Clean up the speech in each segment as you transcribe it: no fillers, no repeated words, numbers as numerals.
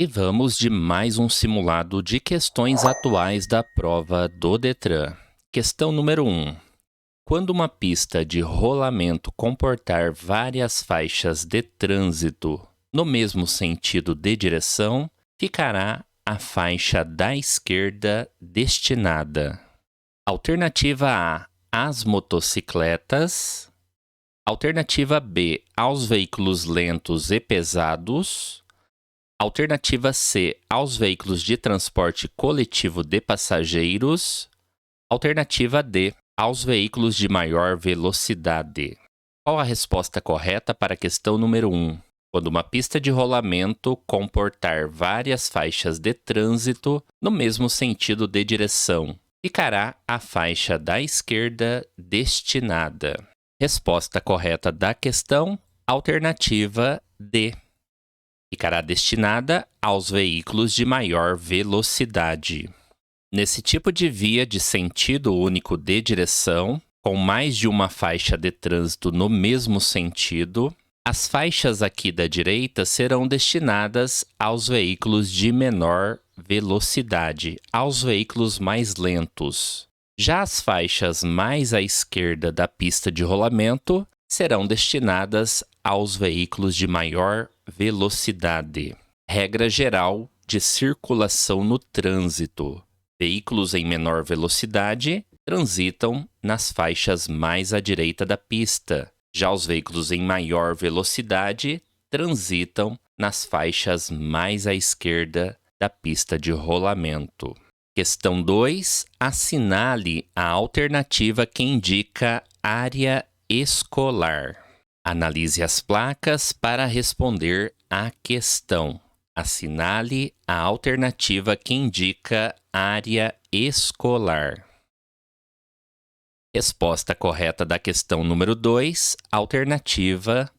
E vamos de mais um simulado de questões atuais da prova do Detran. Questão número 1. Quando uma pista de rolamento comportar várias faixas de trânsito no mesmo sentido de direção, ficará a faixa da esquerda destinada. Alternativa A, às motocicletas. Alternativa B, aos veículos lentos e pesados. Alternativa C, aos veículos de transporte coletivo de passageiros. Alternativa D, aos veículos de maior velocidade. Qual a resposta correta para a questão número 1? Quando uma pista de rolamento comportar várias faixas de trânsito no mesmo sentido de direção, ficará a faixa da esquerda destinada. Resposta correta da questão, alternativa D. Ficará destinada aos veículos de maior velocidade. Nesse tipo de via de sentido único de direção, com mais de uma faixa de trânsito no mesmo sentido, as faixas aqui da direita serão destinadas aos veículos de menor velocidade, aos veículos mais lentos. Já as faixas mais à esquerda da pista de rolamento serão destinadas aos veículos de maior velocidade. Regra geral de circulação no trânsito. Veículos em menor velocidade transitam nas faixas mais à direita da pista. Já os veículos em maior velocidade transitam nas faixas mais à esquerda da pista de rolamento. Questão 2. Assinale a alternativa que indica área escolar. Analise as placas para responder à questão. Assinale a alternativa que indica área escolar. Resposta correta da questão número 2, alternativa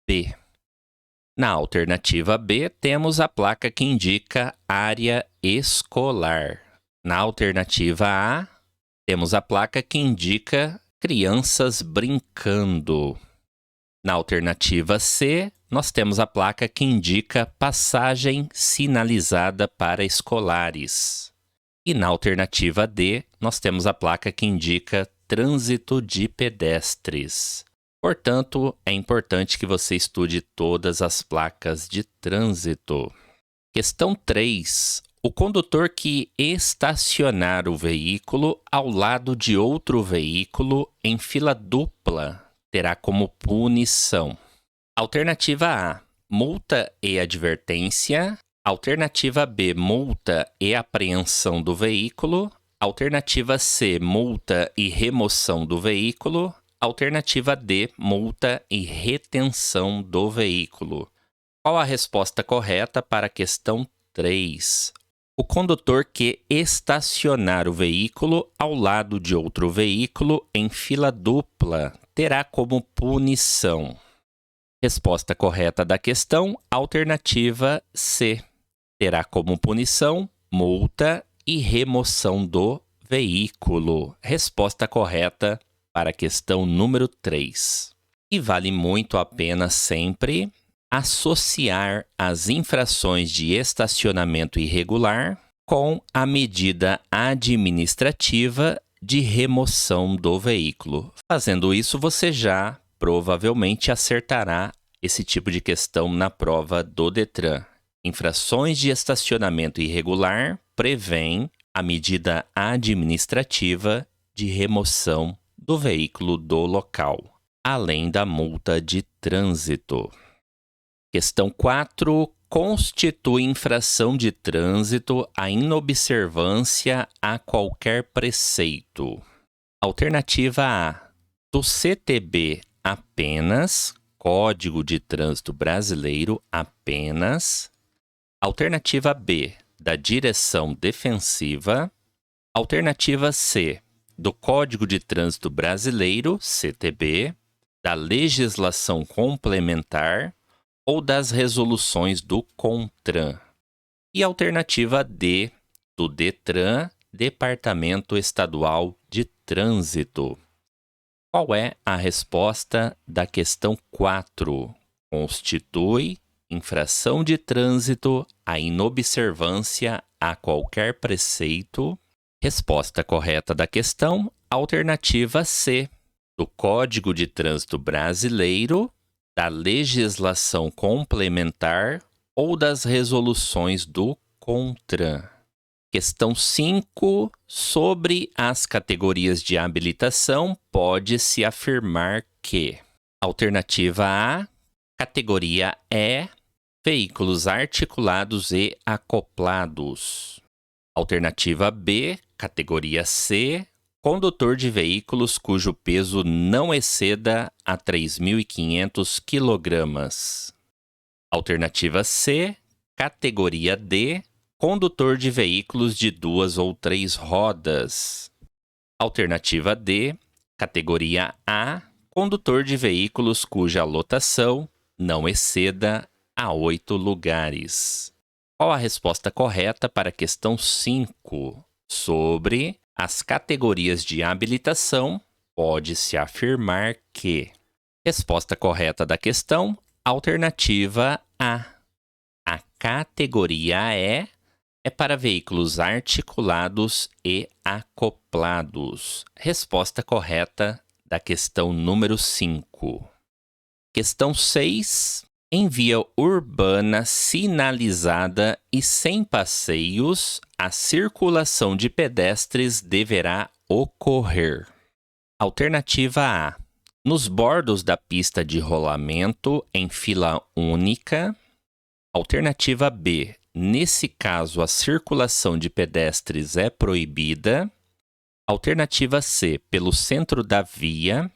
B. Na alternativa B, temos a placa que indica área escolar. Na alternativa A, temos a placa que indica crianças brincando. Na alternativa C, nós temos a placa que indica passagem sinalizada para escolares. E na alternativa D, nós temos a placa que indica trânsito de pedestres. Portanto, é importante que você estude todas as placas de trânsito. Questão 3. O condutor que estacionar o veículo ao lado de outro veículo em fila dupla terá como punição. Alternativa A, multa e advertência. Alternativa B, multa e apreensão do veículo. Alternativa C, multa e remoção do veículo. Alternativa D, multa e retenção do veículo. Qual a resposta correta para a questão 3? O condutor que estacionar o veículo ao lado de outro veículo em fila dupla terá como punição. Resposta correta da questão, alternativa C. Terá como punição multa e remoção do veículo. Resposta correta para a questão número 3. E vale muito a pena sempre associar as infrações de estacionamento irregular com a medida administrativa de remoção do veículo. Fazendo isso, você já provavelmente acertará esse tipo de questão na prova do Detran. Infrações de estacionamento irregular prevêem a medida administrativa de remoção do veículo do local, além da multa de trânsito. Questão 4. Constitui infração de trânsito a inobservância a qualquer preceito. Alternativa A. Do CTB apenas, Código de Trânsito Brasileiro apenas. Alternativa B. Da Direção Defensiva. Alternativa C. Do Código de Trânsito Brasileiro, CTB. Da Legislação Complementar ou das resoluções do CONTRAN. E alternativa D, do DETRAN, Departamento Estadual de Trânsito. Qual é a resposta da questão 4? Constitui infração de trânsito, a inobservância a qualquer preceito. Resposta correta da questão, alternativa C, do Código de Trânsito Brasileiro, da legislação complementar ou das resoluções do CONTRAN. Questão 5. Sobre as categorias de habilitação, pode-se afirmar que: alternativa A, categoria E, veículos articulados e acoplados. Alternativa B, categoria C, condutor de veículos cujo peso não exceda a 3.500 kg. Alternativa C, categoria D, condutor de veículos de 2 ou 3 rodas. Alternativa D, categoria A, condutor de veículos cuja lotação não exceda a 8 lugares. Qual a resposta correta para a questão 5? Sobre as categorias de habilitação, pode-se afirmar que: resposta correta da questão, alternativa A. A categoria E é para veículos articulados e acoplados. Resposta correta da questão número 5. Questão 6. Em via urbana sinalizada e sem passeios, a circulação de pedestres deverá ocorrer. Alternativa A. Nos bordos da pista de rolamento em fila única. Alternativa B. Nesse caso, a circulação de pedestres é proibida. Alternativa C. Pelo centro da via.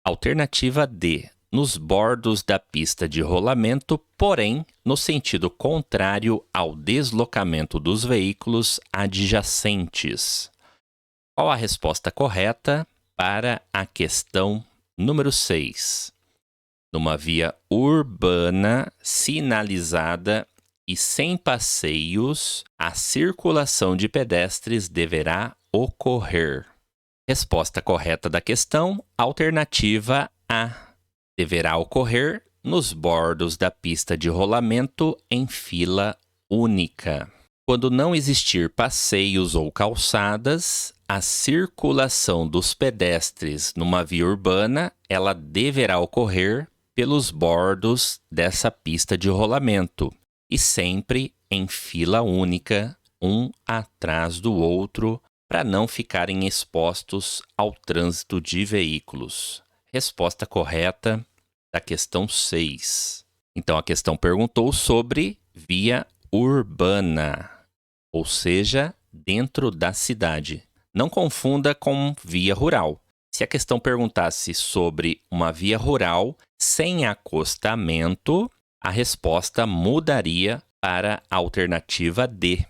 Alternativa D. Nos bordos da pista de rolamento, porém, no sentido contrário ao deslocamento dos veículos adjacentes. Qual a resposta correta para a questão número 6? Numa via urbana, sinalizada e sem passeios, a circulação de pedestres deverá ocorrer. Resposta correta da questão, alternativa A. Deverá ocorrer nos bordos da pista de rolamento em fila única. Quando não existir passeios ou calçadas, a circulação dos pedestres numa via urbana, ela deverá ocorrer pelos bordos dessa pista de rolamento e sempre em fila única, um atrás do outro, para não ficarem expostos ao trânsito de veículos. Resposta correta da questão 6. Então, a questão perguntou sobre via urbana, ou seja, dentro da cidade. Não confunda com via rural. Se a questão perguntasse sobre uma via rural sem acostamento, a resposta mudaria para a alternativa D.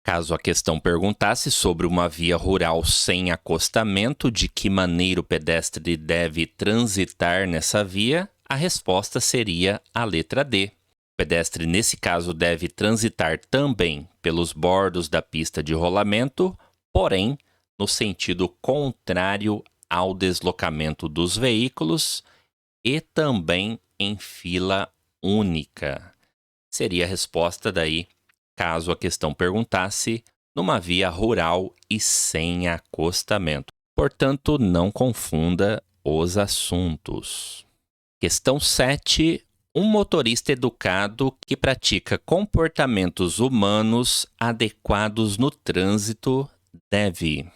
Caso a questão perguntasse sobre uma via rural sem acostamento, de que maneira o pedestre deve transitar nessa via, a resposta seria a letra D. O pedestre, nesse caso, deve transitar também pelos bordos da pista de rolamento, porém, no sentido contrário ao deslocamento dos veículos e também em fila única. Seria a resposta daí, caso a questão perguntasse numa via rural e sem acostamento. Portanto, não confunda os assuntos. Questão 7. Um motorista educado que pratica comportamentos humanos adequados no trânsito deve: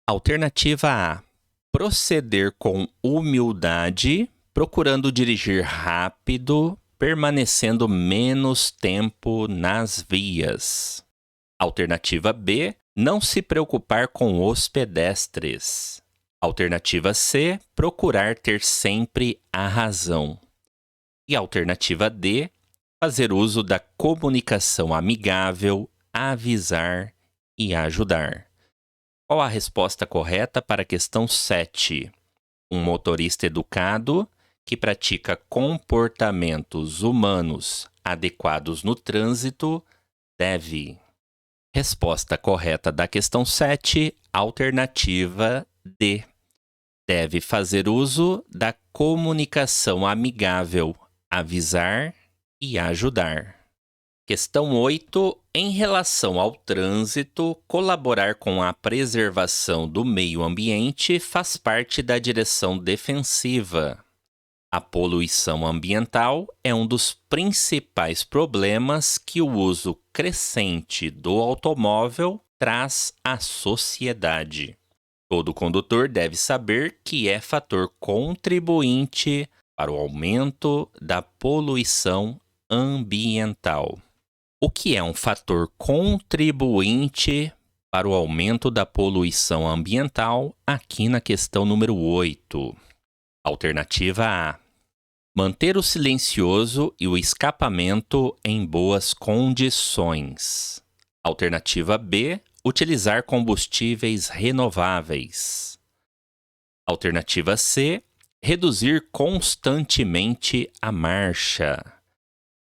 alternativa A. Proceder com humildade, procurando dirigir rápido, permanecendo menos tempo nas vias. Alternativa B. Não se preocupar com os pedestres. Alternativa C. Procurar ter sempre a razão. E alternativa D. Fazer uso da comunicação amigável, avisar e ajudar. Qual a resposta correta para a questão 7? Um motorista educado que pratica comportamentos humanos adequados no trânsito deve. Resposta correta da questão 7, alternativa D. Deve fazer uso da comunicação amigável, avisar e ajudar. Questão 8. Em relação ao trânsito, colaborar com a preservação do meio ambiente faz parte da direção defensiva. A poluição ambiental é um dos principais problemas que o uso crescente do automóvel traz à sociedade. Todo condutor deve saber que é fator contribuinte para o aumento da poluição ambiental. O que é um fator contribuinte para o aumento da poluição ambiental aqui na questão número 8? Alternativa A. Manter o silencioso e o escapamento em boas condições. Alternativa B. Utilizar combustíveis renováveis. Alternativa C. Reduzir constantemente a marcha.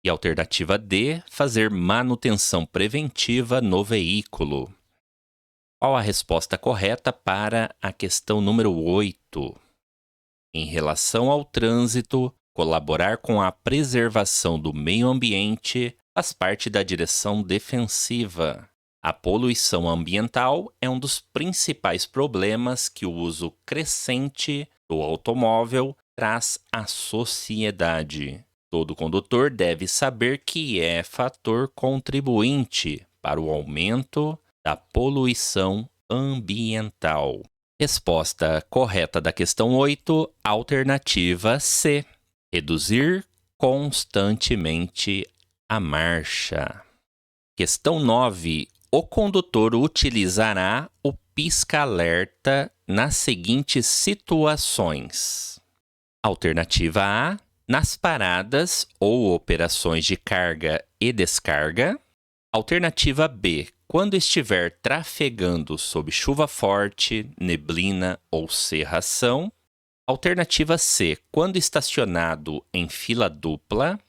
E alternativa D. Fazer manutenção preventiva no veículo. Qual a resposta correta para a questão número 8? Em relação ao trânsito, colaborar com a preservação do meio ambiente faz parte da direção defensiva. A poluição ambiental é um dos principais problemas que o uso crescente do automóvel traz à sociedade. Todo condutor deve saber que é fator contribuinte para o aumento da poluição ambiental. Resposta correta da questão 8, alternativa C. Reduzir constantemente a marcha. Questão 9. O condutor utilizará o pisca-alerta nas seguintes situações. Alternativa A. Nas paradas ou operações de carga e descarga. Alternativa B. Quando estiver trafegando sob chuva forte, neblina ou cerração. Alternativa C. Quando estacionado em fila dupla.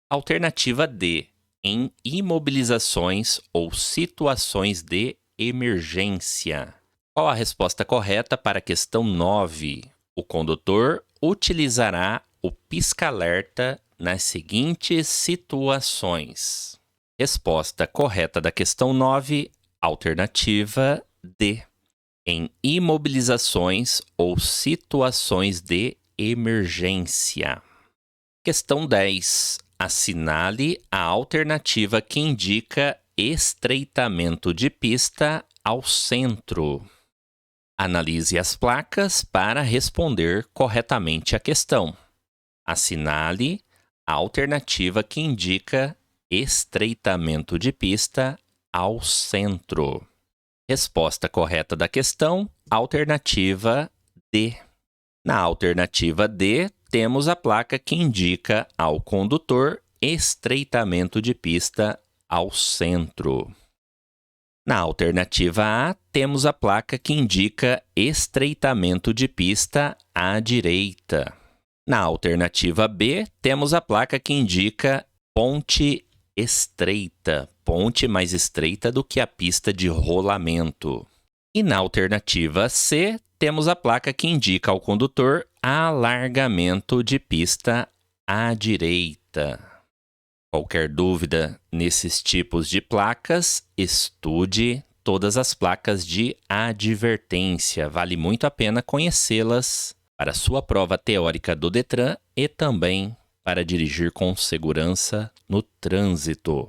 Alternativa D. Em imobilizações ou situações de emergência. Qual a resposta correta para a questão 9? O condutor utilizará o pisca-alerta nas seguintes situações. Resposta correta da questão 9, alternativa D. Em imobilizações ou situações de emergência. Questão 10. Assinale a alternativa que indica estreitamento de pista ao centro. Analise as placas para responder corretamente a questão. Assinale a alternativa que indica estreitamento de pista ao centro. Resposta correta da questão, alternativa D. Na alternativa D, temos a placa que indica ao condutor estreitamento de pista ao centro. Na alternativa A, temos a placa que indica estreitamento de pista à direita. Na alternativa B, temos a placa que indica ponte estreita, ponte mais estreita do que a pista de rolamento. E na alternativa C, temos a placa que indica ao condutor alargamento de pista à direita. Qualquer dúvida nesses tipos de placas, estude todas as placas de advertência. Vale muito a pena conhecê-las para sua prova teórica do Detran e também para dirigir com segurança no trânsito.